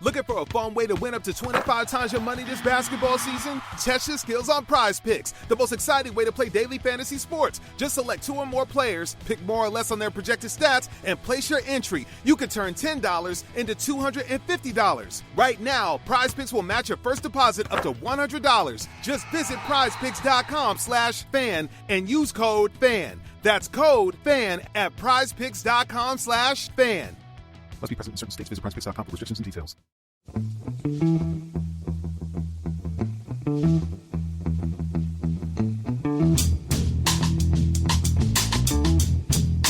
Looking for a fun way to win up to 25 times your money this basketball season? Test your skills on Prize Picks, the most exciting way to play daily fantasy sports. Just select 2 or more players, pick more or less on their projected stats, and place your entry. You can turn $10 into $250. Right now, Prize Picks will match your first deposit up to $100. Just visit prizepicks.com/fan and use code FAN. That's code FAN at prizepicks.com/fan. Must be present in certain states. Visit prizepicks.com for restrictions and details.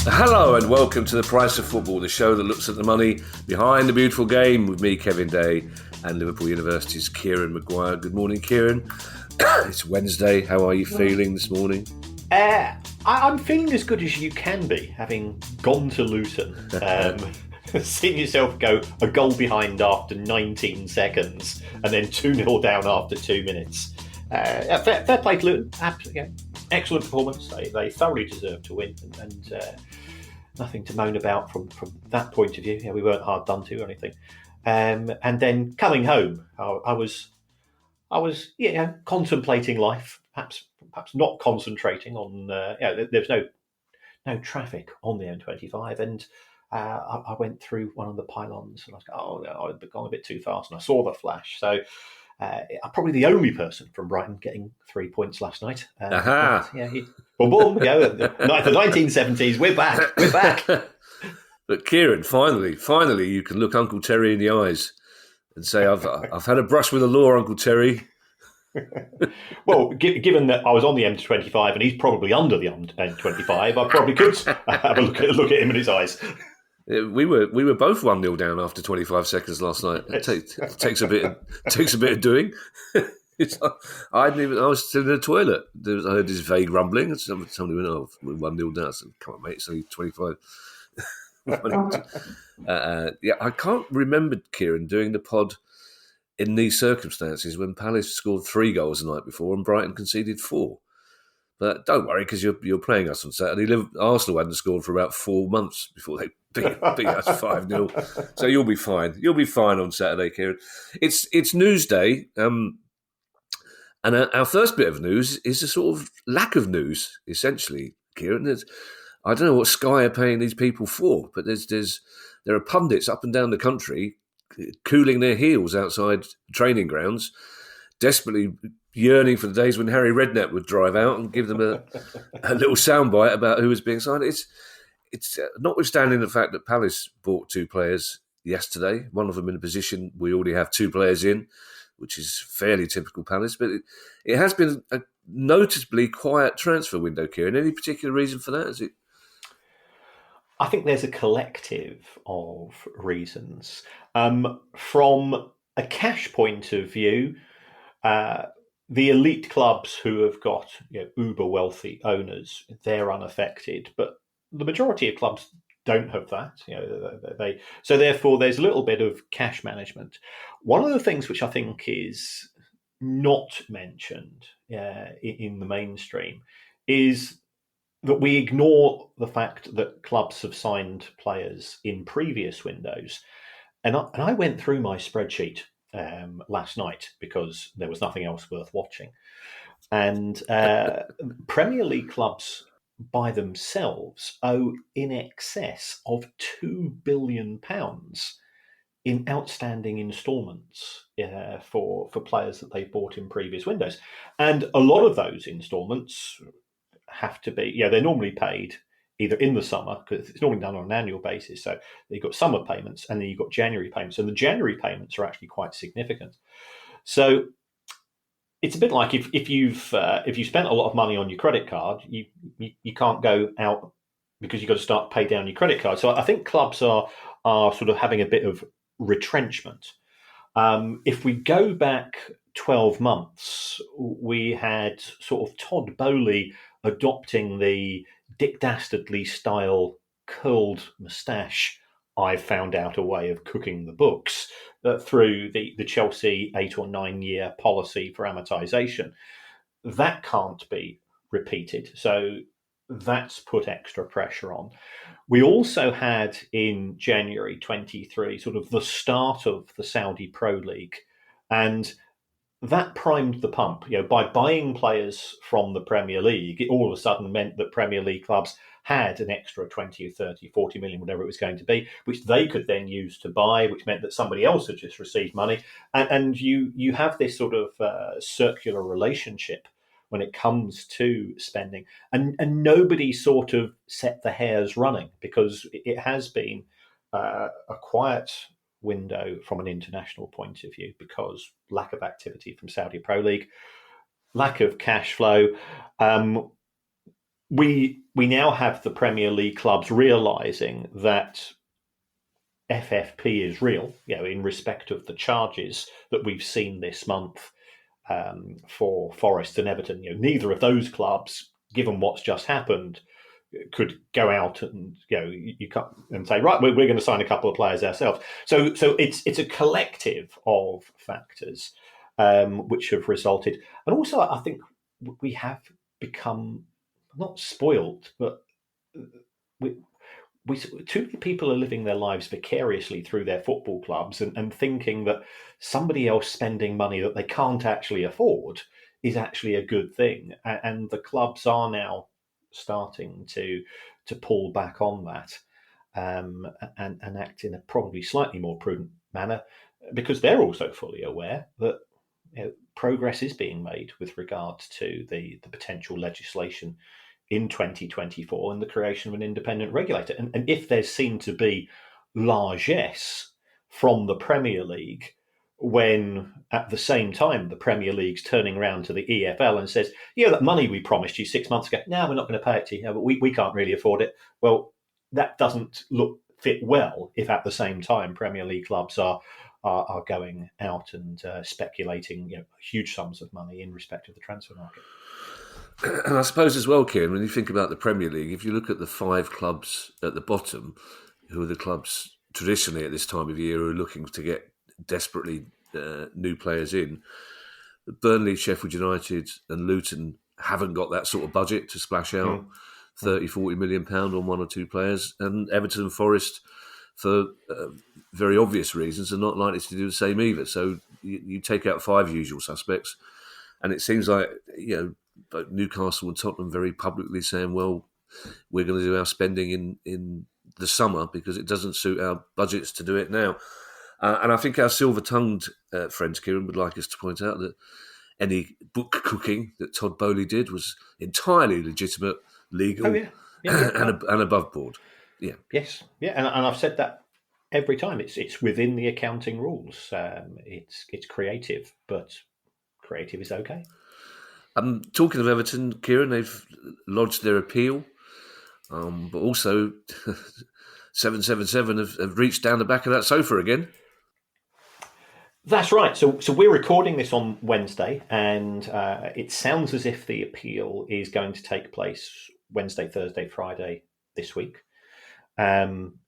Hello and welcome to The Price of Football, the show that looks at the money behind the beautiful game with me, Kevin Day, and Liverpool University's Kieran Maguire. Good morning, Kieran. It's Wednesday. How are you feeling this morning? I'm feeling as good as you can be, having gone to Luton. Seen yourself go a goal behind after 19 seconds and then 2-0 down after 2 minutes. Fair play to Luton. Absolutely, excellent performance. They thoroughly deserve to win, and nothing to moan about from that point of view. We weren't hard done to or anything. And then coming home, I was contemplating life, perhaps not concentrating on. There's no traffic on the M25, and I went through one of the pylons, and I was I'd gone a bit too fast, and I saw the flash. So I'm probably the only person from Brighton getting 3 points last night. Boom, go. The 1970s, we're back. But Kieran, finally, you can look Uncle Terry in the eyes and say, "I've had a brush with the law, Uncle Terry." Well, given that I was on the M25 and he's probably under the M25, I probably could have a look at him in his eyes. We were both 1-0 down after 25 seconds last night. It takes a bit of doing. I was still in the toilet. I heard this vague rumbling, and somebody went, "Oh, we're 1-0 down." I said, "Come on, mate, it's only 25." I can't remember, Kieran, doing the pod in these circumstances when Palace scored 3 goals the night before and Brighton conceded 4. But don't worry, because you're playing us on Saturday. Arsenal hadn't scored for about 4 months before they beat us 5-0. So you'll be fine. You'll be fine on Saturday, Kieran. It's news day, and our first bit of news is a sort of lack of news, essentially, Kieran. I don't know what Sky are paying these people for, but there are pundits up and down the country cooling their heels outside training grounds, desperately yearning for the days when Harry Redknapp would drive out and give them a little soundbite about who was being signed. It's notwithstanding the fact that Palace bought 2 players yesterday, one of them in a position we already have 2 players in, which is fairly typical Palace, but it has been a noticeably quiet transfer window, Kieran. Any particular reason for that? Is it? I think there's a collective of reasons. From a cash point of view, the elite clubs who have got uber wealthy owners, they're unaffected, but the majority of clubs don't have that. So therefore there's a little bit of cash management. One of the things which I think is not mentioned in the mainstream is that we ignore the fact that clubs have signed players in previous windows. And I went through my spreadsheet last night because there was nothing else worth watching. And Premier League clubs by themselves owe in excess of £2 billion in outstanding instalments for players that they bought in previous windows. And a lot of those instalments have to be, they're normally paid either in the summer, because it's normally done on an annual basis. So you've got summer payments and then you've got January payments. And the January payments are actually quite significant. So it's a bit like if you spent a lot of money on your credit card, you can't go out because you've got to start pay down your credit card. So I think clubs are sort of having a bit of retrenchment. If we go back 12 months, we had sort of Todd Bowley adopting the Dick Dastardly style curled moustache. I've found out a way of cooking the books through the Chelsea 8 or 9 year policy for amortization. That can't be repeated. So that's put extra pressure on. We also had in January 23 sort of the start of the Saudi Pro League, and that primed the pump. By buying players from the Premier League, it all of a sudden meant that Premier League clubs had an extra 20 or 30, 40 million, whatever it was going to be, which they could then use to buy, which meant that somebody else had just received money. And you have this sort of circular relationship when it comes to spending. And nobody sort of set the hairs running, because it has been a quiet window from an international point of view, because lack of activity from Saudi Pro League, lack of cash flow. We now have the Premier League clubs realising that FFP is real, in respect of the charges that we've seen this month for Forest and Everton. Neither of those clubs, given what's just happened, could go out and you can't and say, right, we're going to sign a couple of players ourselves. So it's a collective of factors which have resulted, and also I think we have become not spoiled, but we too many people are living their lives vicariously through their football clubs and thinking that somebody else spending money that they can't actually afford is actually a good thing, and the clubs are now starting to pull back on that and act in a probably slightly more prudent manner, because they're also fully aware that progress is being made with regard to the potential legislation in 2024 and the creation of an independent regulator. And if there's seen to be largesse from the Premier League, when at the same time the Premier League's turning around to the EFL and says, that money we promised you 6 months ago, now we're not going to pay it to you, but we can't really afford it. Well, that doesn't fit well if at the same time Premier League clubs are going out and speculating huge sums of money in respect of the transfer market. And I suppose as well, Kieran, when you think about the Premier League, if you look at the 5 clubs at the bottom, who are the clubs traditionally at this time of year who are looking to get desperately new players in, Burnley, Sheffield United and Luton haven't got that sort of budget to splash out 30, 40 million pound on one or two players, and Everton and Forest, for very obvious reasons, are not likely to do the same either. So you take out 5 usual suspects, and it seems like both Newcastle and Tottenham very publicly saying, well, we're going to do our spending in the summer because it doesn't suit our budgets to do it now. And I think our silver-tongued friends, Kieran, would like us to point out that any book cooking that Todd Bowley did was entirely legitimate, legal, and above board. Yeah. Yes. Yeah. And I've said that every time. It's within the accounting rules. It's creative, but creative is okay. Talking of Everton, Kieran, they've lodged their appeal, but also 777 have reached down the back of that sofa again. That's right. So we're recording this on Wednesday, and it sounds as if the appeal is going to take place Wednesday, Thursday, Friday this week.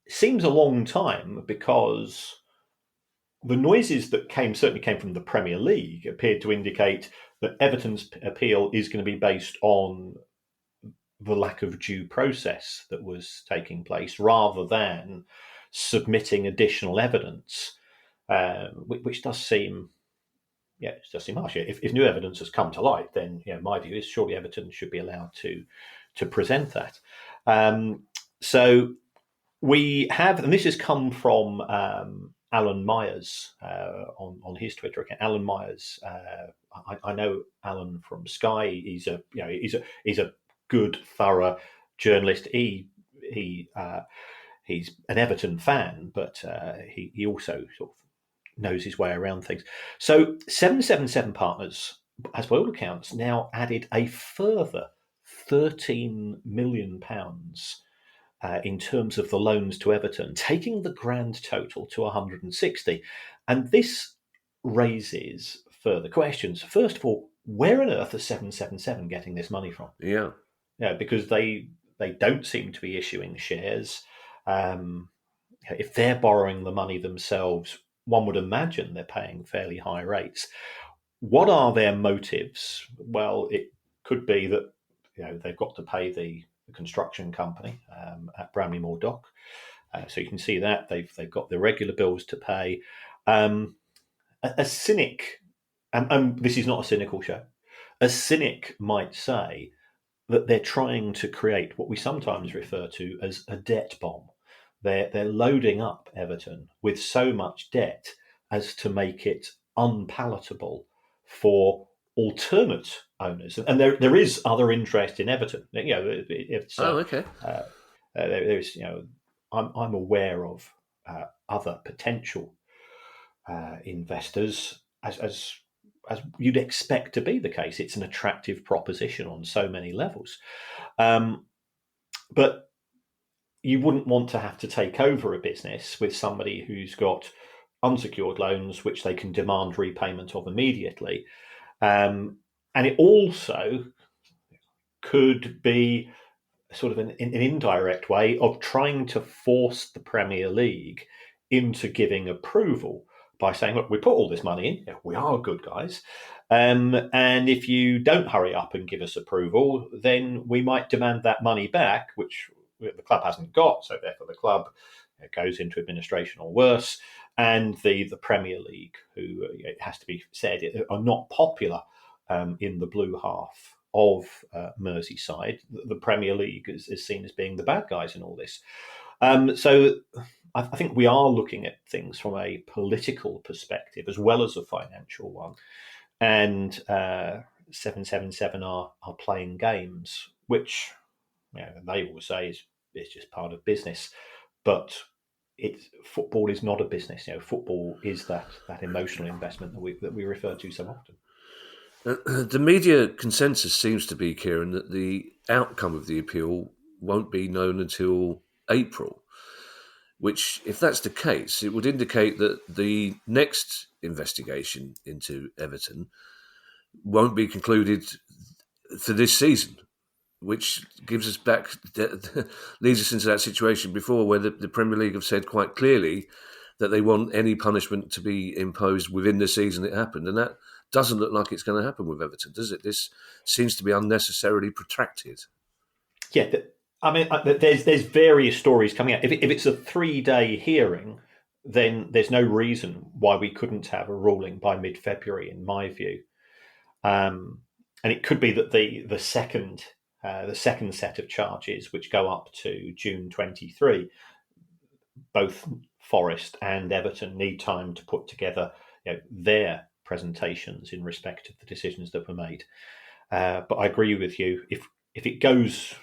Seems a long time, because the noises that certainly came from the Premier League appeared to indicate that Everton's appeal is going to be based on the lack of due process that was taking place, rather than submitting additional evidence, which does seem, it does seem harsh. If new evidence has come to light, then my view is surely Everton should be allowed to present that. So we have, and this has come from Alan Myers on his Twitter account. Alan Myers, I know Alan from Sky. He's a good, thorough journalist. He's an Everton fan, but he also sort of knows his way around things. So 777 Partners has, by all accounts, now added a further £13 million in terms of the loans to Everton, taking the grand total to 160. And this raises further questions. First of all, where on earth are 777 getting this money from? Yeah, because they don't seem to be issuing shares. If they're borrowing the money themselves, one would imagine they're paying fairly high rates. What are their motives? Well, it could be that they've got to pay the the construction company at Bramley-Moore Dock. So you can see that they've got the regular bills to pay. A cynic, and this is not a cynical show, a cynic might say that they're trying to create what we sometimes refer to as a debt bomb. They're loading up Everton with so much debt as to make it unpalatable for alternate owners. And there is other interest in Everton. It's okay. There's I'm aware of other potential investors as you'd expect to be the case. It's an attractive proposition on so many levels. But you wouldn't want to have to take over a business with somebody who's got unsecured loans, which they can demand repayment of immediately. And it also could be sort of an indirect way of trying to force the Premier League into giving approval by saying, look, we put all this money in, we are good guys, and if you don't hurry up and give us approval, then we might demand that money back, which the club hasn't got, so therefore the club goes into administration or worse, and the Premier League, who it has to be said are not popular in the blue half of Merseyside. The Premier League is seen as being the bad guys in all this. So I think we are looking at things from a political perspective as well as a financial one. And 777 are playing games, which they always say is just part of business. But football is not a business. Football is that emotional investment that we refer to so often. The media consensus seems to be, Kieran, that the outcome of the appeal won't be known until April, which, if that's the case, it would indicate that the next investigation into Everton won't be concluded for this season, which gives us back, leads us into that situation before where the Premier League have said quite clearly that they want any punishment to be imposed within the season it happened. And that doesn't look like it's going to happen with Everton, does it? This seems to be unnecessarily protracted. Yeah, there's various stories coming out. If it's a 3-day hearing, then there's no reason why we couldn't have a ruling by mid-February, in my view. And it could be that the second set of charges, which go up to June 23, both Forest and Everton need time to put together their presentations in respect of the decisions that were made. But I agree with you. If it goes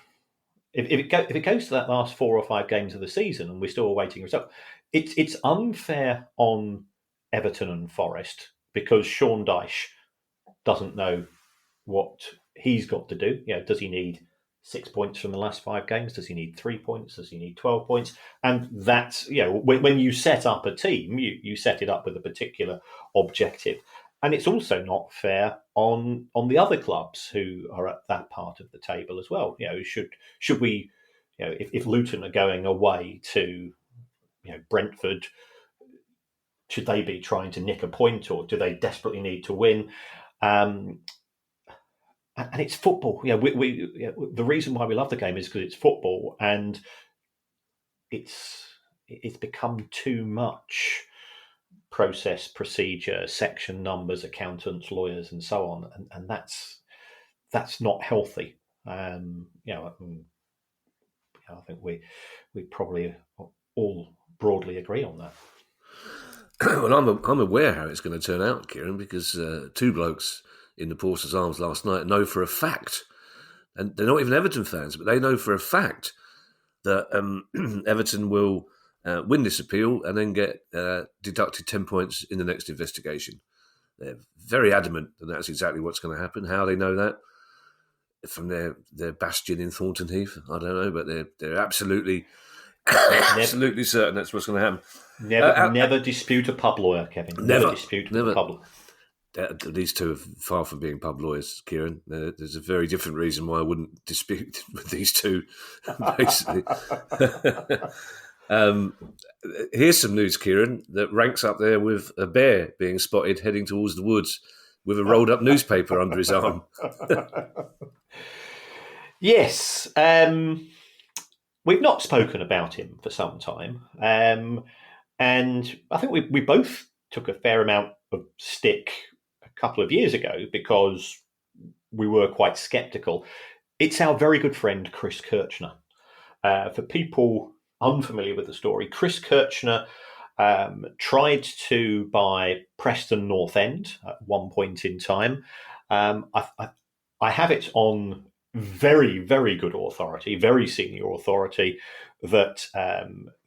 to that last 4 or 5 games of the season and we're still awaiting a result, it's unfair on Everton and Forest because Sean Dyche doesn't know what he's got to do. Does he need 6 points from the last 5 games? Does he need 3 points? Does he need 12 points? And that's, when you set up a team, you set it up with a particular objective. And it's also not fair on the other clubs who are at that part of the table as well. Should we, if Luton are going away to, Brentford, should they be trying to nick a point, or do they desperately need to win? And it's football. The reason why we love the game is because it's football, and it's become too much process, procedure, section numbers, accountants, lawyers, and so on, and that's not healthy. I think we probably all broadly agree on that. Well, I'm aware how it's going to turn out, Kieran, because 2 blokes in the Porter's Arms last night know for a fact, and they're not even Everton fans, but they know for a fact that Everton will win this appeal and then get deducted 10 points in the next investigation. They're very adamant that that's exactly what's going to happen. How they know that? From their bastion in Thornton Heath, I don't know, but they're absolutely certain that's what's going to happen. Never dispute a pub lawyer, Kevin. Never dispute a pub lawyer. These two are far from being pub lawyers, Kieran. There's a very different reason why I wouldn't dispute with these two, basically. Here's some news, Kieran, that ranks up there with a bear being spotted heading towards the woods with a rolled up newspaper under his arm. Yes. We've not spoken about him for some time. And I think we both took a fair amount of stick a couple of years ago because we were quite sceptical. It's our very good friend, Chris Kirchner. For people unfamiliar with the story, Chris Kirchner tried to buy Preston North End at one point in time. I have it on very, very good authority, very senior authority, that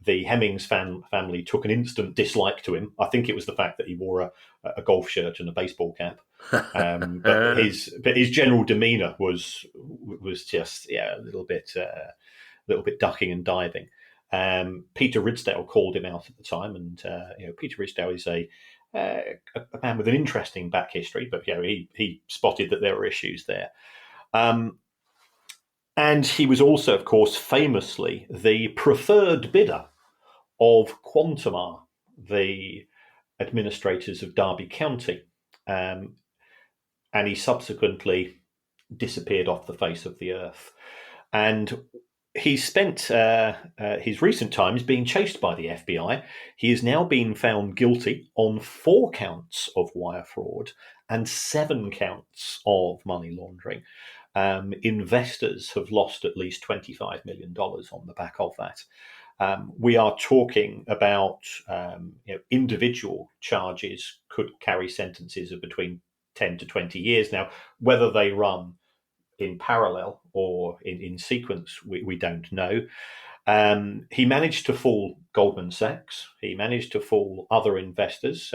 the Hemmings family took an instant dislike to him. I think it was the fact that he wore a golf shirt and a baseball cap. But his general demeanour was just a little bit ducking and diving. Peter Ridsdale called him out at the time, and Peter Ridsdale is a man with an interesting back history, but he spotted that there were issues there. And he was also, of course, famously the preferred bidder of Quantumar, the administrators of Derby County. And he subsequently disappeared off the face of the earth. And he spent his recent times being chased by the FBI. He has now been found guilty on 4 counts of wire fraud and 7 counts of money laundering. Investors have lost at least $25 million on the back of that. We are talking about individual charges could carry sentences of between 10 to 20 years. Now, whether they run in parallel or in sequence, we don't know. He managed to fool Goldman Sachs. He managed to fool other investors.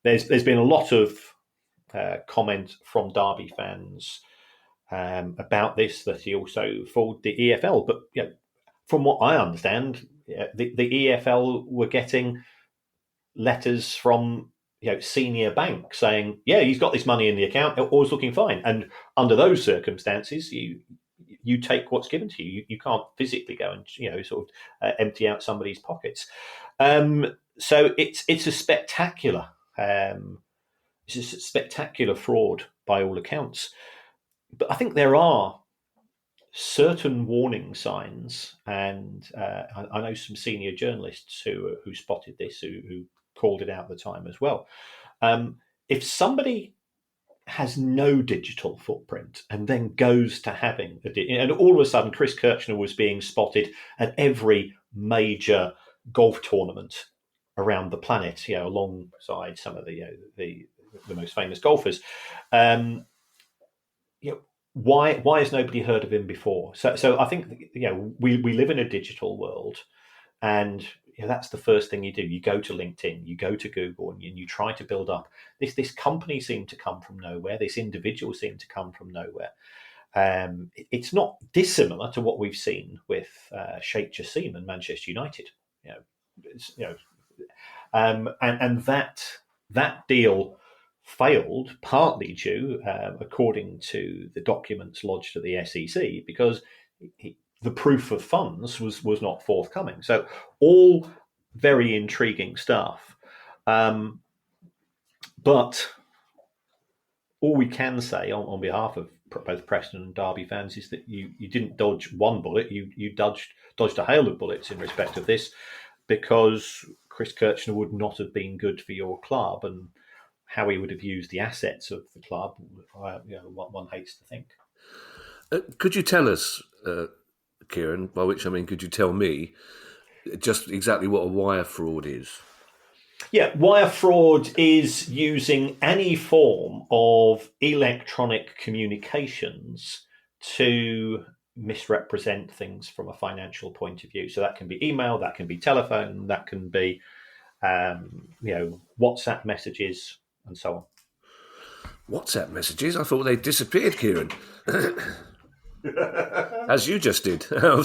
There's been a lot of comment from Derby fans about this, that he also fooled the EFL. But from what I understand, the EFL were getting letters from senior bank saying, he's got this money in the account, all's looking fine. And under those circumstances, you take what's given to you. You can't physically go and empty out somebody's pockets. So it's a spectacular fraud by all accounts. But I think there are certain warning signs, and I know some senior journalists who spotted this, who called it out at the time as well. If somebody has no digital footprint and then goes to having and all of a sudden Chris Kirchner was being spotted at every major golf tournament around the planet, alongside some of the most famous golfers. Why has nobody heard of him before? So I think we live in a digital world, and that's the first thing you do. You go to LinkedIn, you go to Google, and you try to build up. This company seemed to come from nowhere. This individual seemed to come from nowhere. It's not dissimilar to what we've seen with Sheikh Jassim and Manchester United. And that deal failed partly due, according to the documents lodged at the SEC, because the proof of funds was not forthcoming. So all very intriguing stuff. But all we can say on behalf of both Preston and Derby fans is that you didn't dodge one bullet, you dodged a hail of bullets in respect of this, because Chris Kirchner would not have been good for your club, and how he would have used the assets of the club, what one hates to think. Could you tell us, Kieran, by which I mean could you tell me, just exactly what a wire fraud is? Yeah, wire fraud is using any form of electronic communications to misrepresent things from a financial point of view. So that can be email, that can be telephone, that can be WhatsApp messages, and so on. WhatsApp messages? I thought they disappeared, Kieran. As you just did. For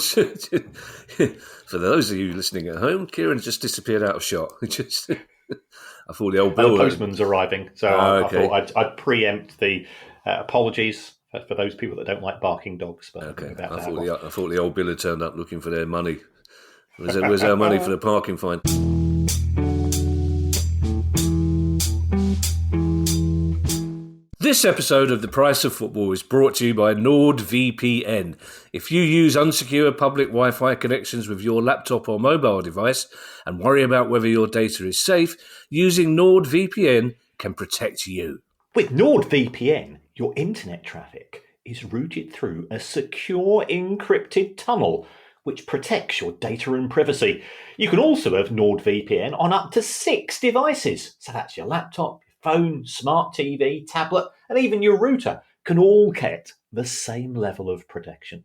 those of you listening at home, Kieran just disappeared out of shot. I thought the old bill. The postman's arriving, so okay. I thought I'd preempt the apologies for those people that don't like barking dogs. But okay. I thought the old bill had turned up looking for their money. Where's our money for the parking fine? This episode of The Price of Football is brought to you by NordVPN. If you use unsecure public Wi-Fi connections with your laptop or mobile device and worry about whether your data is safe, using NordVPN can protect you. With NordVPN, your internet traffic is routed through a secure encrypted tunnel which protects your data and privacy. You can also have NordVPN on up to 6 devices. So that's your laptop, phone, smart TV, tablet, and even your router can all get the same level of protection.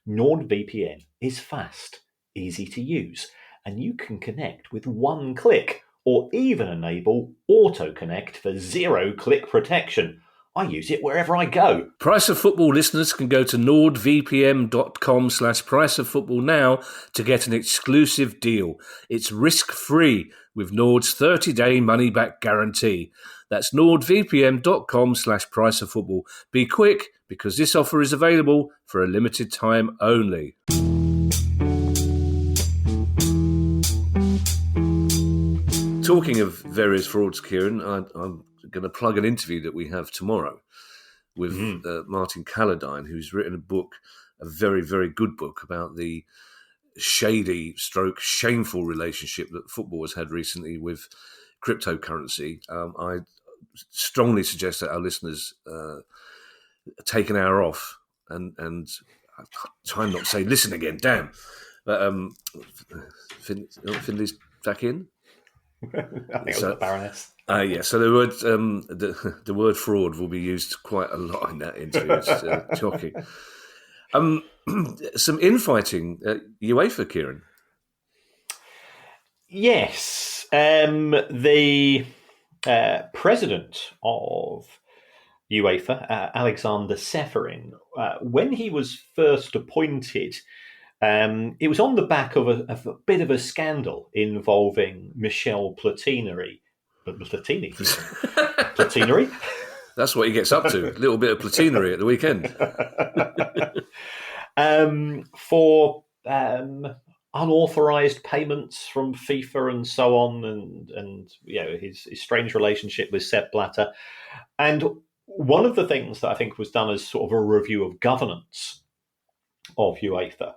NordVPN is fast, easy to use, and you can connect with one click or even enable auto-connect for 0-click protection. I use it wherever I go. Price of Football listeners can go to nordvpn.com/priceoffootball now to get an exclusive deal. It's risk-free with Nord's 30-day money-back guarantee. That's nordvpn.com/priceoffootball. Be quick, because this offer is available for a limited time only. Talking of various frauds, Kieran, I'm going to plug an interview that we have tomorrow with Martin Calladine, who's written a book, a very, very good book, about the shady stroke shameful relationship that football has had recently with cryptocurrency. I strongly suggest that our listeners take an hour off and try and not say listen again, damn. But Finley's back in. I think it was the Baroness. Yeah, so the word fraud will be used quite a lot in that interview. It's shocking. Some infighting at UEFA, Kieran. Yes, the president of UEFA, Alexander Seferin, when he was first appointed, it was on the back of a bit of a scandal involving Michel Platini. Platini? That's what he gets up to. A little bit of platinery at the weekend. For unauthorised payments from FIFA and so on, and you know, his strange relationship with Sepp Blatter. And one of the things that I think was done as sort of a review of governance of UEFA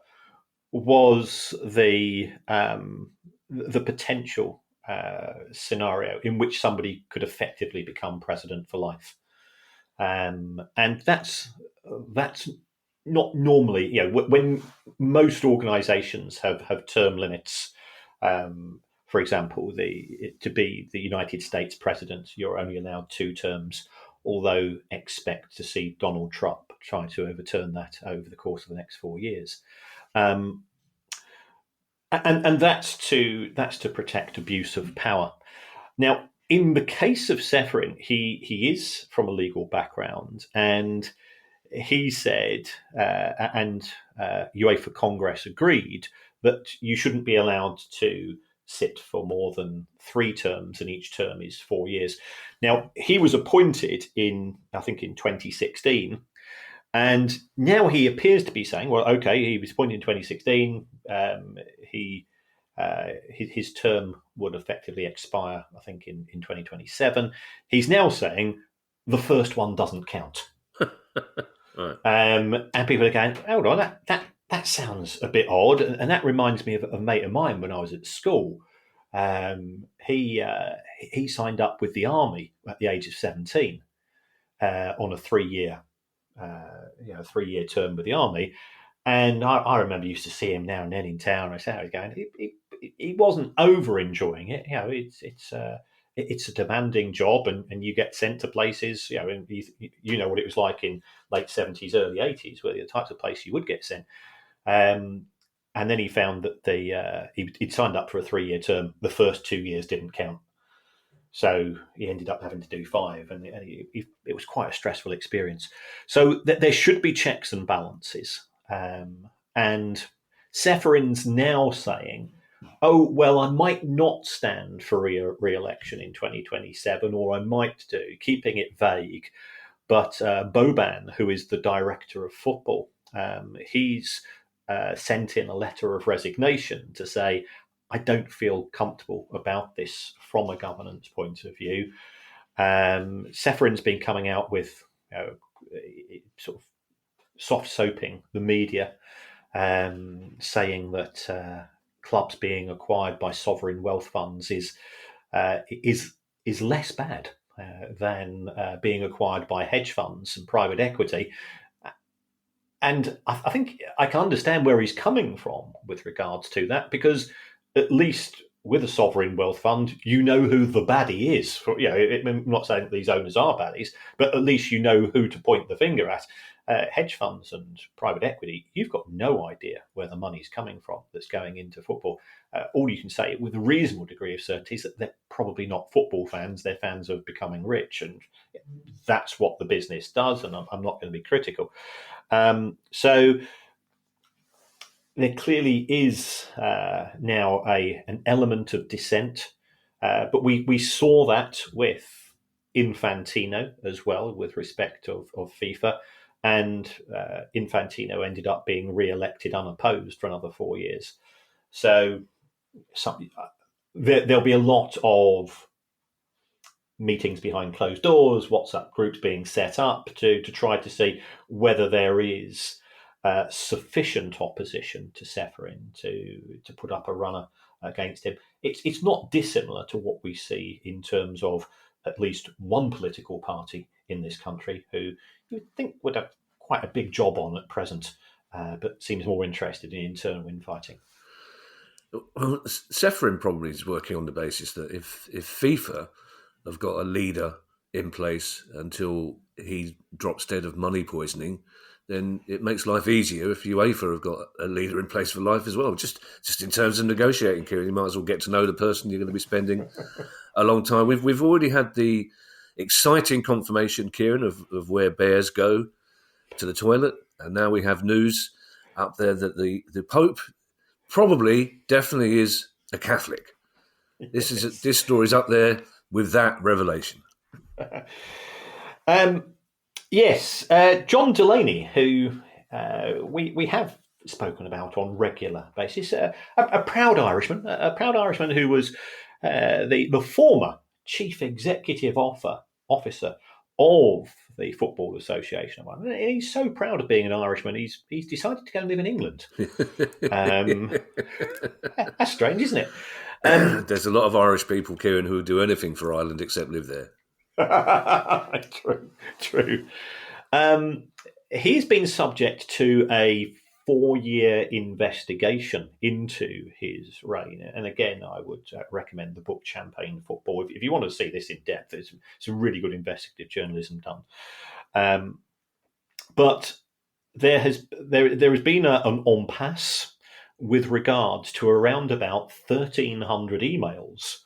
was the potential scenario in which somebody could effectively become president for life, and that's not normally, you know, when most organisations have term limits. For example, to be the United States president, you're only allowed 2 terms. Although expect to see Donald Trump try to overturn that over the course of the next 4 years. And that's to protect abuse of power. Now, in the case of Seferin, he is from a legal background, and he said, and UEFA Congress agreed, that you shouldn't be allowed to sit for more than 3 terms, and each term is 4 years. Now, he was appointed in 2016. And now he appears to be saying, well, okay, he was appointed in 2016. His term would effectively expire, I think, in 2027. He's now saying the first one doesn't count. Right. And people are going, hold on, that sounds a bit odd. And that reminds me of a mate of mine when I was at school. He signed up with the army at the age of 17 on a 3-year 3-year term with the army. And I remember used to see him now and then in town. I said, how he's going. He wasn't over enjoying it. You know, it's a demanding job, and you get sent to places. You know, and you know what it was like in late 70s, early 80s, where the types of place you would get sent. And then he found that he'd signed up for a 3-year term. The first 2 years didn't count. So he ended up having to do 5, and it was quite a stressful experience. So there should be checks and balances. And Seferin's now saying, oh, well, I might not stand for re-election in 2027, or I might do, keeping it vague. But Boban, who is the director of football, he's sent in a letter of resignation to say, I don't feel comfortable about this from a governance point of view. Seferin's been coming out with sort of soft soaping the media, saying that clubs being acquired by sovereign wealth funds is less bad than being acquired by hedge funds and private equity. And I think I can understand where he's coming from with regards to that, because at least with a sovereign wealth fund, you know who the baddie is. I'm not saying that these owners are baddies, but at least you know who to point the finger at. Hedge funds and private equity, you've got no idea where the money's coming from that's going into football. All you can say with a reasonable degree of certainty is that they're probably not football fans. They're fans of becoming rich, and that's what the business does, and I'm not going to be critical. So there clearly is now an element of dissent, but we saw that with Infantino as well, with respect of FIFA, and Infantino ended up being re-elected unopposed for another 4 years. So there'll be a lot of meetings behind closed doors, WhatsApp groups being set up to try to see whether there is sufficient opposition to Seferin to put up a runner against him. It's not dissimilar to what we see in terms of at least one political party in this country who you would think would have quite a big job on at present, but seems more interested in internal infighting. Well, Seferin probably is working on the basis that if FIFA have got a leader in place until he drops dead of money poisoning, then it makes life easier if UEFA have got a leader in place for life as well. Just in terms of negotiating, Kieran, you might as well get to know the person you're going to be spending a long time with. We've already had the exciting confirmation, Kieran, of where bears go to the toilet, and now we have news up there that the Pope definitely is a Catholic. This story's up there with that revelation. Yes, John Delaney, who we have spoken about on regular basis, a proud Irishman who was the former chief executive officer of the Football Association. And he's so proud of being an Irishman, he's decided to go and live in England. That's strange, isn't it? There's a lot of Irish people, Kieran, who would do anything for Ireland except live there. True. He's been subject to a 4-year investigation into his reign. And again, I would recommend the book Champagne Football. If you want to see this in depth, there's some really good investigative journalism done. But there has been an impasse with regards to around about 1,300 emails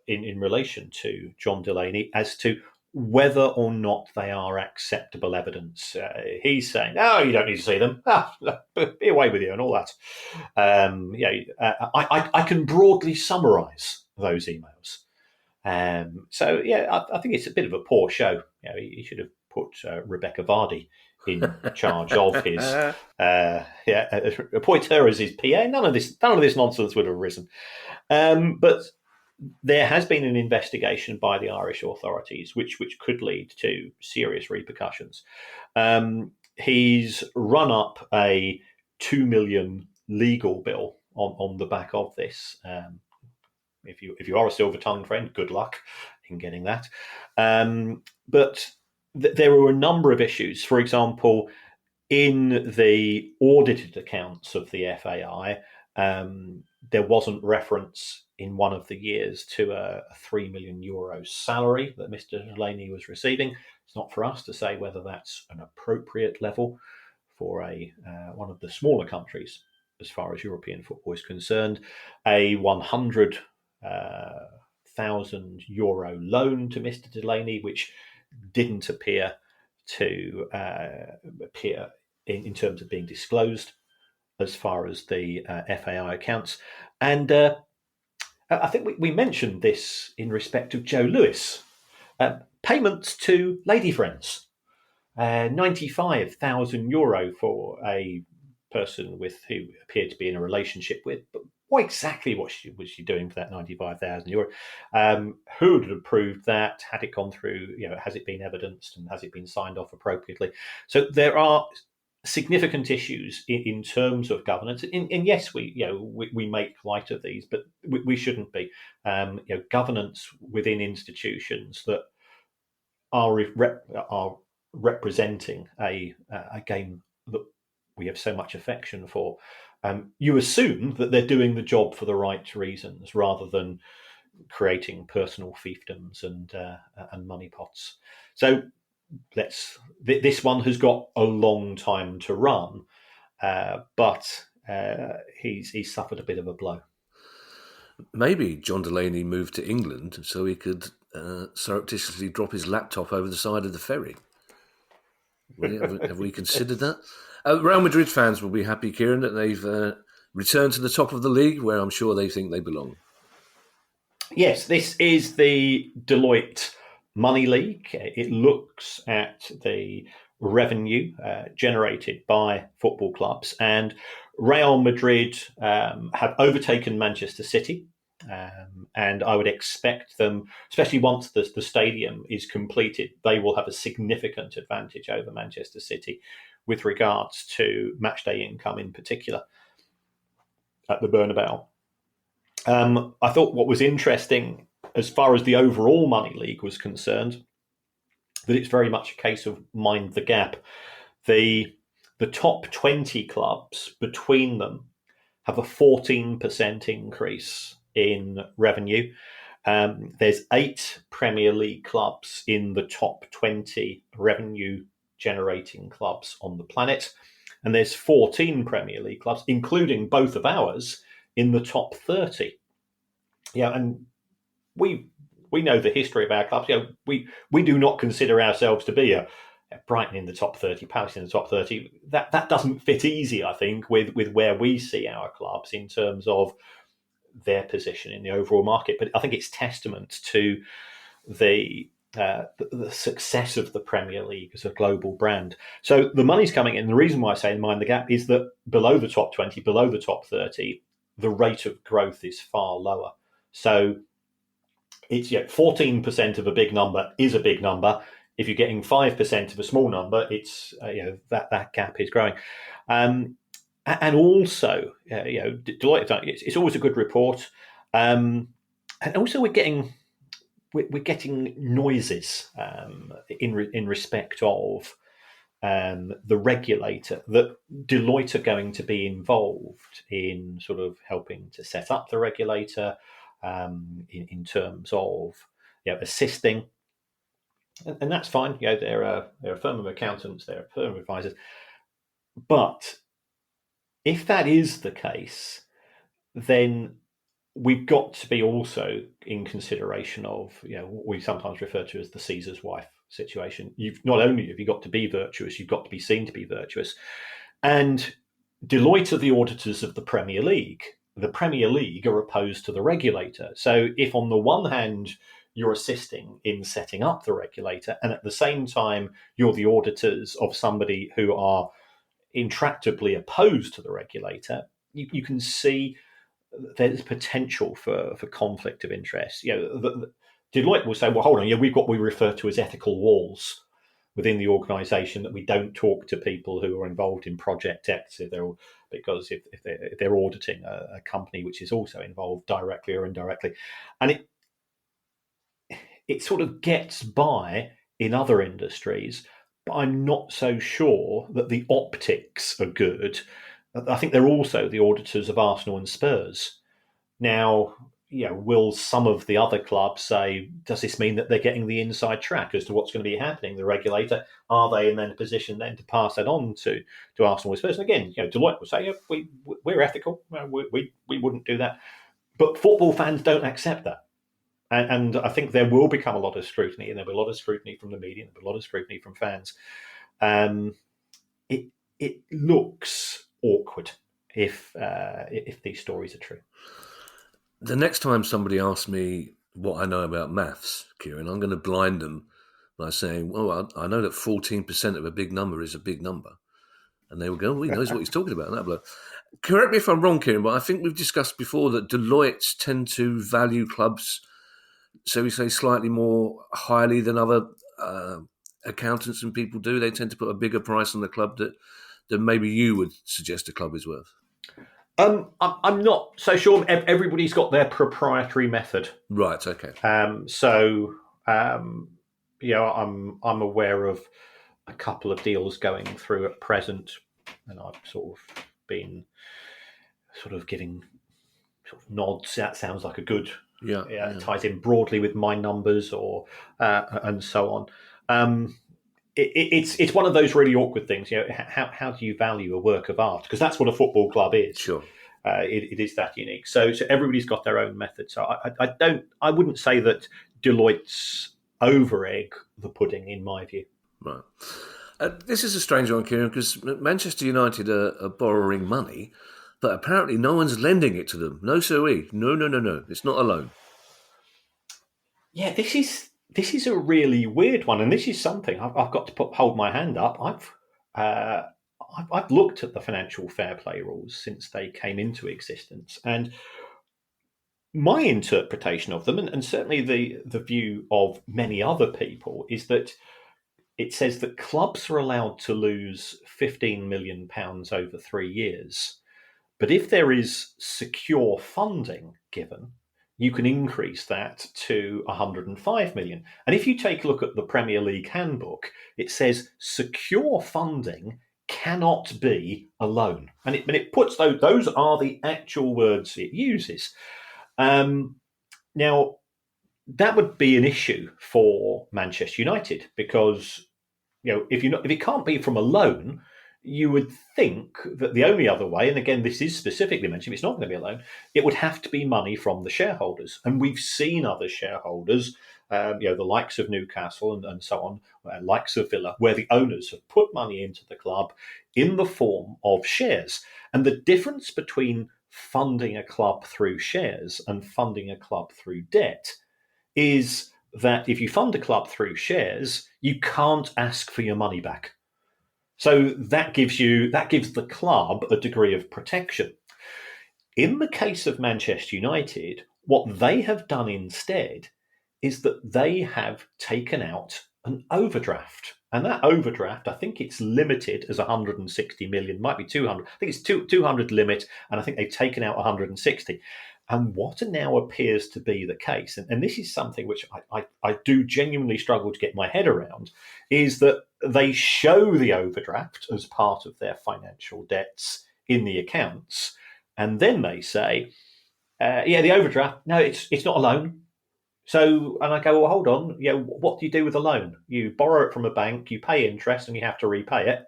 in relation to John Delaney as to whether or not they are acceptable evidence. He's saying, "No, you don't need to see them. Be away with you," and all that. I can broadly summarise those emails. I think it's a bit of a poor show. He should have put Rebecca Vardy in charge of his appoint her as his PA. None of this nonsense would have arisen. But there has been an investigation by the Irish authorities, which could lead to serious repercussions. He's run up a $2 million legal bill on the back of this. If you are a silver-tongued friend, good luck in getting that. But there were a number of issues. For example, in the audited accounts of the FAI, there wasn't reference in one of the years to a €3 million salary that Mr. Delaney was receiving. It's not for us to say whether that's an appropriate level for one of the smaller countries as far as European football is concerned. A €100,000 loan to Mr. Delaney, which didn't appear to appear in terms of being disclosed as far as the FAI accounts. And I think we mentioned this in respect of Joe Lewis. Payments to lady friends. €95,000 for a person who appeared to be in a relationship with, but what exactly was she doing for that €95,000? Who would have approved that? Had it gone through? Has it been evidenced and has it been signed off appropriately? So there are significant issues in terms of governance. And yes, we make light of these, but we shouldn't be. Governance within institutions that are representing a game that we have so much affection for. You assume that they're doing the job for the right reasons, rather than creating personal fiefdoms and money pots. So this one has got a long time to run, but he's suffered a bit of a blow. Maybe John Delaney moved to England so he could surreptitiously drop his laptop over the side of the ferry. Have we considered that? Real Madrid fans will be happy, Kieran, that they've returned to the top of the league, where I'm sure they think they belong. Yes, this is the Deloitte Money League. It looks at the revenue generated by football clubs, and Real Madrid have overtaken Manchester City, and I would expect them, especially once the stadium is completed, they will have a significant advantage over Manchester City with regards to matchday income in particular at the Bernabeu. I thought what was interesting as far as the overall Money League was concerned, that it's very much a case of mind the gap. The top 20 clubs between them have a 14% increase in revenue. There's 8 Premier League clubs in the top 20 revenue generating clubs on the planet, and there's 14 Premier League clubs, including both of ours, in the top 30. And we know the history of our clubs. We do not consider ourselves to be a Brighton in the top 30, Palace in the top 30. That doesn't fit easy, I think, with where we see our clubs in terms of their position in the overall market. But I think it's testament to the success of the Premier League as a global brand. So the money's coming in. The reason why I say mind the gap is that below the top 20, below the top 30, the rate of growth is far lower. So it's 14% of a big number is a big number. If you're getting 5% of a small number, it's that gap is growing. And also, Deloitte, it's always a good report. And also, we're getting noises in respect of the regulator, that Deloitte are going to be involved in sort of helping to set up the regulator in terms of assisting. And that's fine. They're a firm of accountants, they're a firm of advisors. But if that is the case, then we've got to be also in consideration of what we sometimes refer to as the Caesar's wife situation. You've not only have you got to be virtuous, you've got to be seen to be virtuous. And Deloitte are the auditors of the Premier League. The Premier League are opposed to the regulator. So if on the one hand you're assisting in setting up the regulator, and at the same time you're the auditors of somebody who are intractably opposed to the regulator, you can see there's potential for conflict of interest. Deloitte will say, well, hold on, we've got what we refer to as ethical walls within the organisation, that we don't talk to people who are involved in Project X, because if they're auditing a company which is also involved directly or indirectly. And it sort of gets by in other industries, but I'm not so sure that the optics are good. I think they're also the auditors of Arsenal and Spurs. Now, will some of the other clubs say, does this mean that they're getting the inside track as to what's going to be happening? The regulator, are they in then a position then to pass that on to Arsenal and Spurs? And again, Deloitte will say, we're ethical. We wouldn't do that. But football fans don't accept that. And I think there will become a lot of scrutiny, and there'll be a lot of scrutiny from the media, and there'll be a lot of scrutiny from fans. It looks awkward if these stories are true. The next time somebody asks me what I know about maths, Kieran, I'm going to blind them by saying, well, I know that 14% of a big number is a big number. And they will go, well, he knows what he's talking about. That bloke. Correct me if I'm wrong, Kieran, but I think we've discussed before that Deloitte tend to value clubs, so we say, slightly more highly than other accountants and people do. They tend to put a bigger price on the club than maybe you would suggest a club is worth. I'm not so sure. Everybody's got their proprietary method. Right, okay. I'm aware of a couple of deals going through at present, and I've sort of been giving sort of nods. That sounds like a good. Yeah. Ties in broadly with my numbers, or and so on. It's one of those really awkward things. How do you value a work of art? Because that's what a football club is. Sure. It is that unique. So everybody's got their own method. So I wouldn't say that Deloitte's over-egg the pudding, in my view. Right. This is a strange one, Kieran, because Manchester United are borrowing money, but apparently no one's lending it to them. No, sir-ee. No. It's not a loan. Yeah, this is a really weird one, and this is something I've got to hold my hand up. I've looked at the financial fair play rules since they came into existence, and my interpretation of them, and certainly the view of many other people, is that it says that clubs are allowed to lose £15 million over 3 years, but if there is secure funding given, you can increase that to 105 million. And if you take a look at the Premier League handbook, it says secure funding cannot be a loan. And it puts those are the actual words it uses. Now, that would be an issue for Manchester United, because if it can't be from a loan, you would think that the only other way, and again, this is specifically mentioned, it's not going to be a loan, it would have to be money from the shareholders. And we've seen other shareholders, the likes of Newcastle and so on, likes of Villa, where the owners have put money into the club in the form of shares. And the difference between funding a club through shares and funding a club through debt is that if you fund a club through shares, you can't ask for your money back. So that gives the club a degree of protection. In the case of Manchester United, what they have done instead is that they have taken out an overdraft. And that overdraft, I think it's limited as 160 million, might be 200. I think it's 200 limit, and I think they've taken out 160. And what now appears to be the case, and this is something which I do genuinely struggle to get my head around, is that they show the overdraft as part of their financial debts in the accounts, and then they say, the overdraft, no, it's not a loan. So, and I go, well, hold on, what do you do with a loan? You borrow it from a bank, you pay interest, and you have to repay it.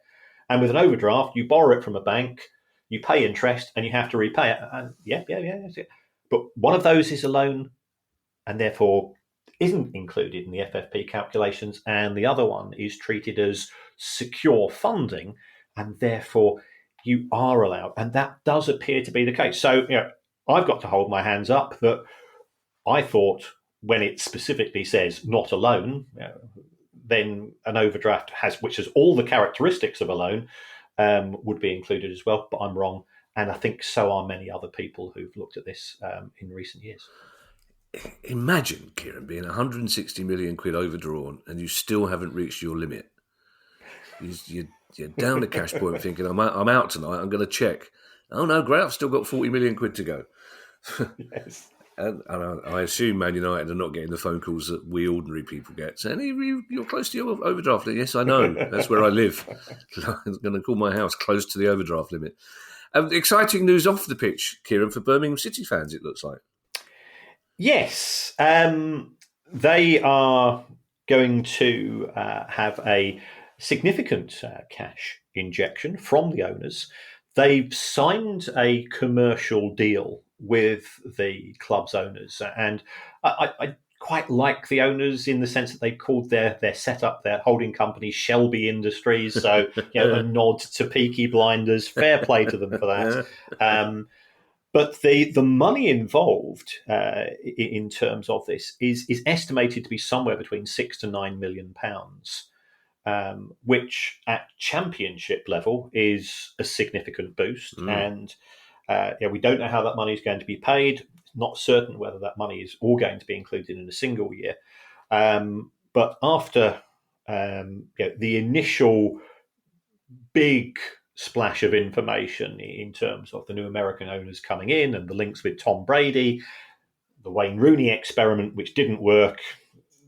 And with an overdraft, you borrow it from a bank, you pay interest, and you have to repay it. And yeah. But one of those is a loan, and therefore isn't included in the FFP calculations, and the other one is treated as secure funding, and therefore you are allowed. And that does appear to be the case. So, I've got to hold my hands up that I thought when it specifically says not a loan, then an overdraft which has all the characteristics of a loan, would be included as well. But I'm wrong. And I think so are many other people who've looked at this in recent years. Imagine, Kieran, being 160 million quid overdrawn and you still haven't reached your limit. You're down the cash point thinking, I'm out tonight, I'm going to check. Oh no, great, I've still got 40 million quid to go. Yes. And I assume Man United are not getting the phone calls that we ordinary people get saying, you're close to your overdraft limit. Yes, I know. That's where I live. I'm going to call my house close to the overdraft limit. Exciting news off the pitch, Kieran, for Birmingham City fans, it looks like. Yes. They are going to have a significant cash injection from the owners. They've signed a commercial deal with the club's owners, and I quite like the owners in the sense that they called their setup, their holding company, Shelby Industries. So, a nod to Peaky Blinders. Fair play to them for that. But the money involved in terms of this is estimated to be somewhere between £6 to £9 million. which at championship level is a significant boost. And we don't know how that money is going to be paid. It's not certain whether that money is all going to be included in a single year. But after the initial big splash of information in terms of the new American owners coming in and the links with Tom Brady, the Wayne Rooney experiment, which didn't work,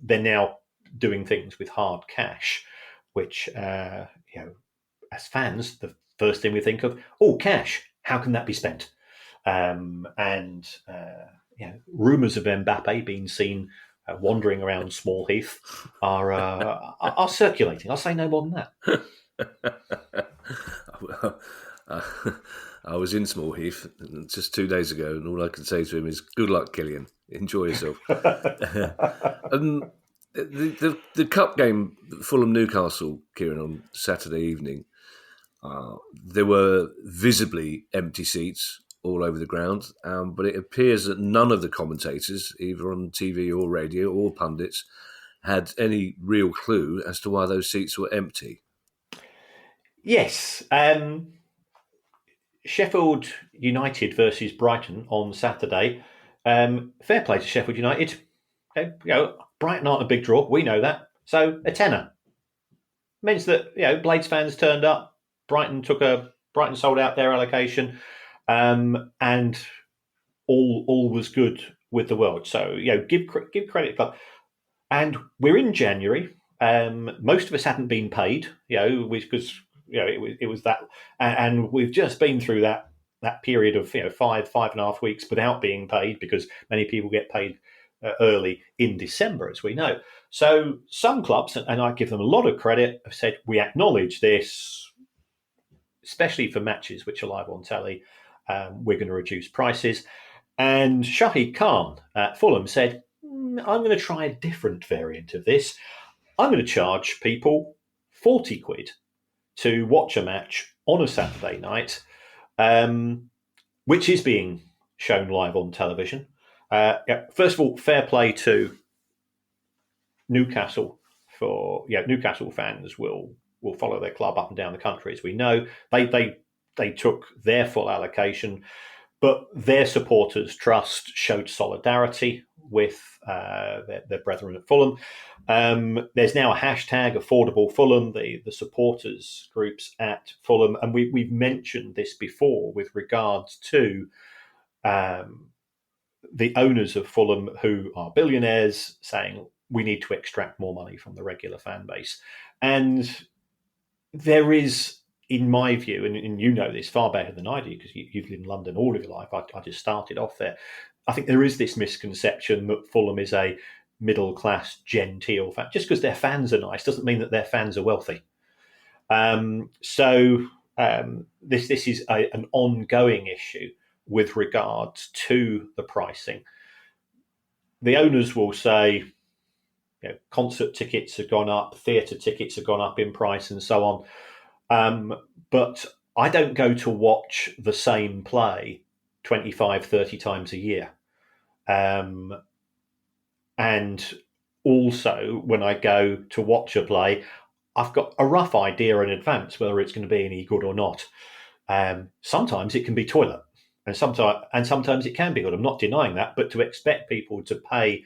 they're now doing things with hard cash, which, as fans, the first thing we think of, cash, how can that be spent? Rumours of Mbappe being seen wandering around Small Heath are circulating. I'll say no more than that. I was in Small Heath just 2 days ago, and all I can say to him is, "Good luck, Kieran. Enjoy yourself." The cup game, Fulham-Newcastle, Kieran, on Saturday evening, there were visibly empty seats all over the ground, but it appears that none of the commentators, either on TV or radio or pundits, had any real clue as to why those seats were empty. Yes. Sheffield United versus Brighton on Saturday. Fair play to Sheffield United. Brighton aren't a big draw. We know that. So a tenner means that Blades fans turned up. Brighton sold out their allocation, and all was good with the world. So give credit for. And we're in January. Most of us hadn't been paid, because it was that, and we've just been through that period of 5.5 weeks without being paid, because many people get paid early in December, as we know. So some clubs, and I give them a lot of credit, have said, we acknowledge this, especially for matches which are live on telly. We're going to reduce prices. And Shahid Khan at Fulham said, I'm going to try a different variant of this. I'm going to charge people 40 quid to watch a match on a Saturday night, which is being shown live on television. First of all, fair play to Newcastle Newcastle fans will follow their club up and down the country, as we know. They took their full allocation, but their supporters' trust showed solidarity with their brethren at Fulham. There's now a hashtag Affordable Fulham, the supporters groups at Fulham, and we've mentioned this before with regards to the owners of Fulham, who are billionaires, saying we need to extract more money from the regular fan base. And there is, in my view, and you know this far better than I do because you've lived in London all of your life, I just started off there. I think there is this misconception that Fulham is a middle-class, genteel fan. Just because their fans are nice doesn't mean that their fans are wealthy. This is an ongoing issue with regards to the pricing. The owners will say, concert tickets have gone up, theatre tickets have gone up in price, and so on. But I don't go to watch the same play 25, 30 times a year. And also, when I go to watch a play, I've got a rough idea in advance whether it's going to be any good or not. Sometimes it can be toilet, and sometimes it can be good. I'm not denying that, but to expect people to pay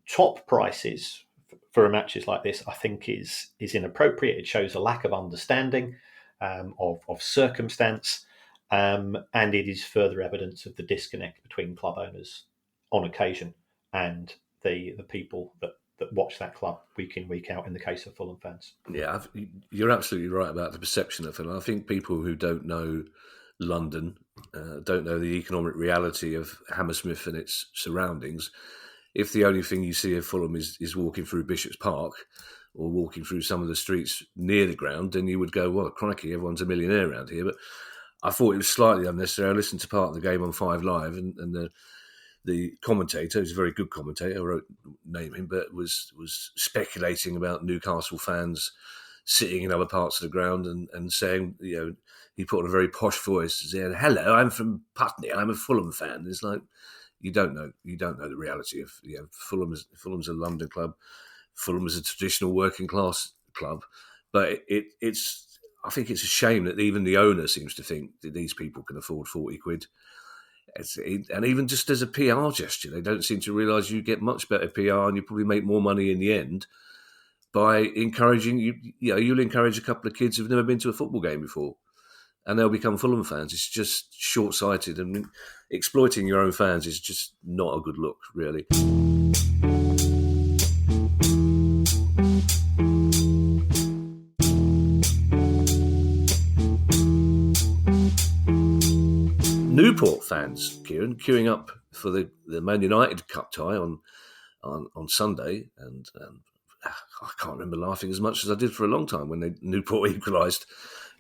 top prices for matches like this, I think is inappropriate. It shows a lack of understanding of circumstance, and it is further evidence of the disconnect between club owners on occasion and the people that watch that club week in, week out, in the case of Fulham fans. Yeah, you're absolutely right about the perception of it. I think people who don't know London, don't know the economic reality of Hammersmith and its surroundings, if the only thing you see of Fulham is walking through Bishop's Park or walking through some of the streets near the ground, then you would go, well, crikey, everyone's a millionaire around here. But I thought it was slightly unnecessary. I listened to part of the game on 5 Live, and the commentator, who's a very good commentator, I won't name him, but was speculating about Newcastle fans sitting in other parts of the ground and saying, he put on a very posh voice, saying, "Hello, I'm from Putney, I'm a Fulham fan." It's like, you don't know the reality of Fulham's a London club. Fulham is a traditional working class club. But it's I think it's a shame that even the owner seems to think that these people can afford 40 quid. And even just as a PR gesture, they don't seem to realise you get much better PR and you probably make more money in the end by encouraging you'll encourage a couple of kids who've never been to a football game before, and they'll become Fulham fans. It's just short-sighted, and exploiting your own fans is just not a good look, really. Newport fans, Kieran, queuing up for the Man United Cup tie on Sunday, and I can't remember laughing as much as I did for a long time when Newport equalised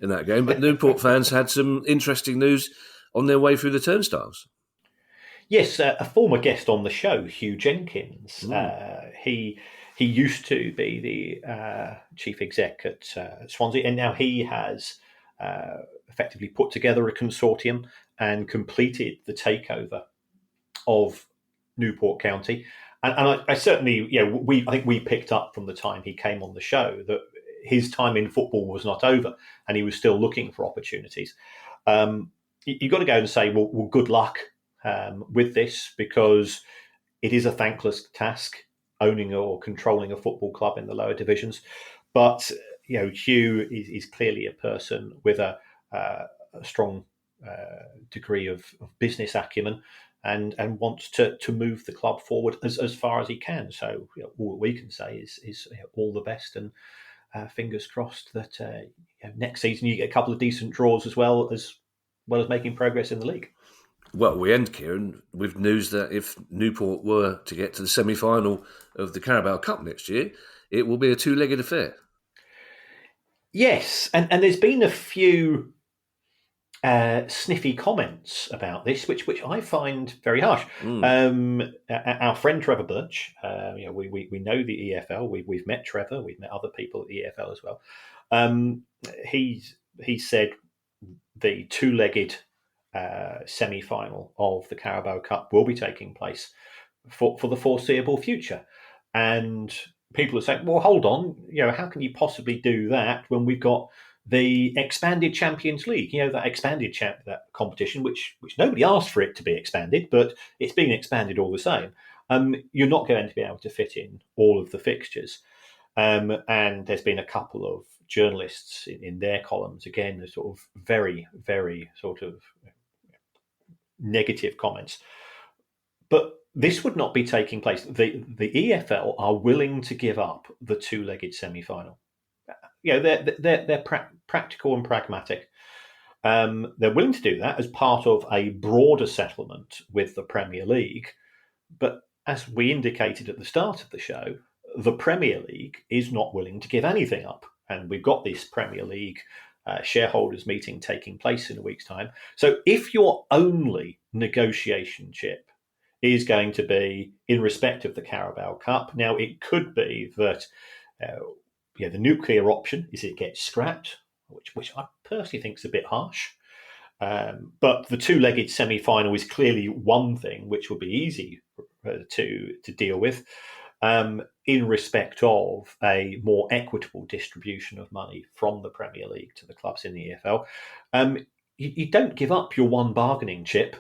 in that game. But Newport fans had some interesting news on their way through the turnstiles. Yes, a former guest on the show, Hugh Jenkins. He used to be the chief exec at Swansea, and now he has effectively put together a consortium and completed the takeover of Newport County. And I certainly, I think we picked up from the time he came on the show that his time in football was not over, and he was still looking for opportunities. You've got to go and say, well, good luck with this, because it is a thankless task owning or controlling a football club in the lower divisions. But Hugh is clearly a person with a strong degree of business acumen, and wants to move the club forward as far as he can. So all we can say is all the best, and fingers crossed that next season you get a couple of decent draws as well as making progress in the league. Well, we end, Kieran, with news that if Newport were to get to the semi-final of the Carabao Cup next year, it will be a two-legged affair. Yes, and there's been a few sniffy comments about this, which I find very harsh. Our friend Trevor Birch, we know the EFL. We've met Trevor. We've met other people at the EFL as well. He said the two-legged semi-final of the Carabao Cup will be taking place for the foreseeable future, and people are saying, well, hold on, how can you possibly do that when we've got the expanded Champions League, that expanded that competition, which nobody asked for it to be expanded, but it's being expanded all the same. You're not going to be able to fit in all of the fixtures. And there's been a couple of journalists in their columns, again, sort of very, very sort of negative comments. But this would not be taking place. The EFL are willing to give up the two-legged semi-final. They're practical and pragmatic. They're willing to do that as part of a broader settlement with the Premier League. But as we indicated at the start of the show, the Premier League is not willing to give anything up. And we've got this Premier League shareholders meeting taking place in a week's time. So if your only negotiation chip is going to be in respect of the Carabao Cup, now it could be that the nuclear option is it gets scrapped, which I personally think is a bit harsh. But the two-legged semi-final is clearly one thing which will be easy to deal with in respect of a more equitable distribution of money from the Premier League to the clubs in the EFL. You don't give up your one bargaining chip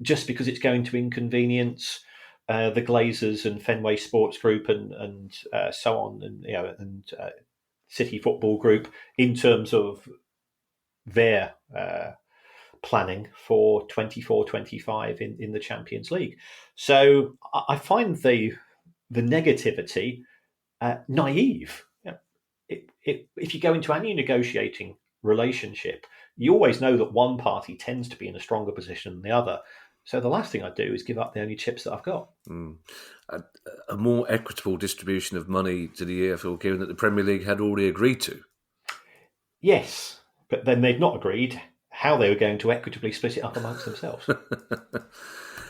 just because it's going to inconvenience the Glazers and Fenway Sports Group and so on, and City Football Group in terms of their planning for 24-25 in the Champions League. So I find the negativity naive. If you go into any negotiating relationship, you always know that one party tends to be in a stronger position than the other. So the last thing I do is give up the only chips that I've got. A more equitable distribution of money to the EFL, given that the Premier League had already agreed to. Yes, but then they'd not agreed how they were going to equitably split it up amongst themselves.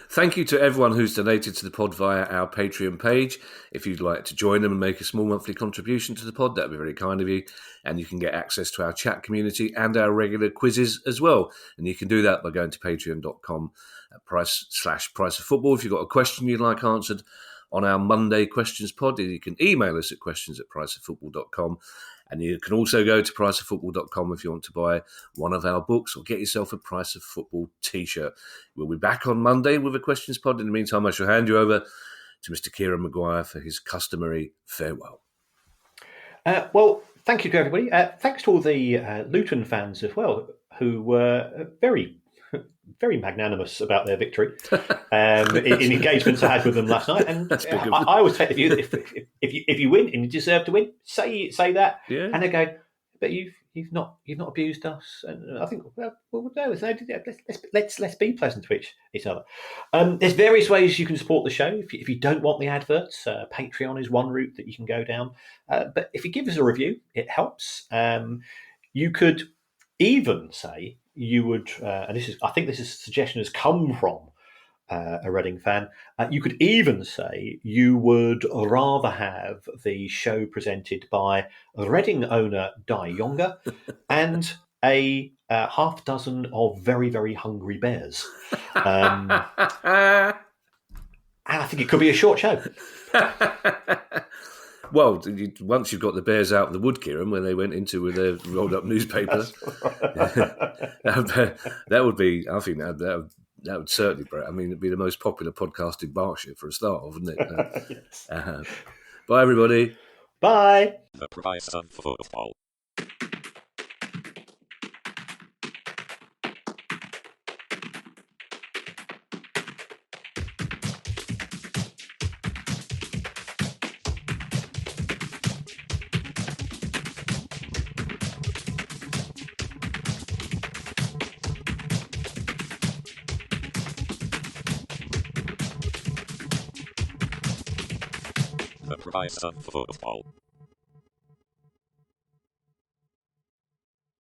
Thank you to everyone who's donated to the pod via our Patreon page. If you'd like to join them and make a small monthly contribution to the pod, that'd be very kind of you. And you can get access to our chat community and our regular quizzes as well. And you can do that by going to patreon.com/price of football. If you've got a question you'd like answered on our Monday Questions Pod. You can email us at questions@priceoffootball.com. And you can also go to priceoffootball.com if you want to buy one of our books or get yourself a Price of Football t-shirt. We'll be back on Monday with a Questions Pod. In the meantime, I shall hand you over to Mr. Kieran Maguire for his customary farewell. Well, thank you to everybody. Thanks to all the Luton fans as well, who were very, very magnanimous about their victory in engagements I had with them last night. And I always take the view that if you win and you deserve to win, say that. Yeah. And they go, but you've not abused us. And I think, well no, let's be pleasant to each other. There's various ways you can support the show. If you don't want the adverts, Patreon is one route that you can go down. But if you give us a review, it helps. You could even say you would, and I think this suggestion has come from a Reading fan. You could even say you would rather have the show presented by Reading owner Di Younger and a half dozen of very, very hungry bears. And I think it could be a short show. Well, once you've got the bears out of the wood, Kieran, when they went into with their rolled-up newspaper, that would be, I think that would certainly, I mean, it'd be the most popular podcast in Berkshire for a start, wouldn't it? Yes. Bye, everybody. Bye. The Price of Football. The Price of Football.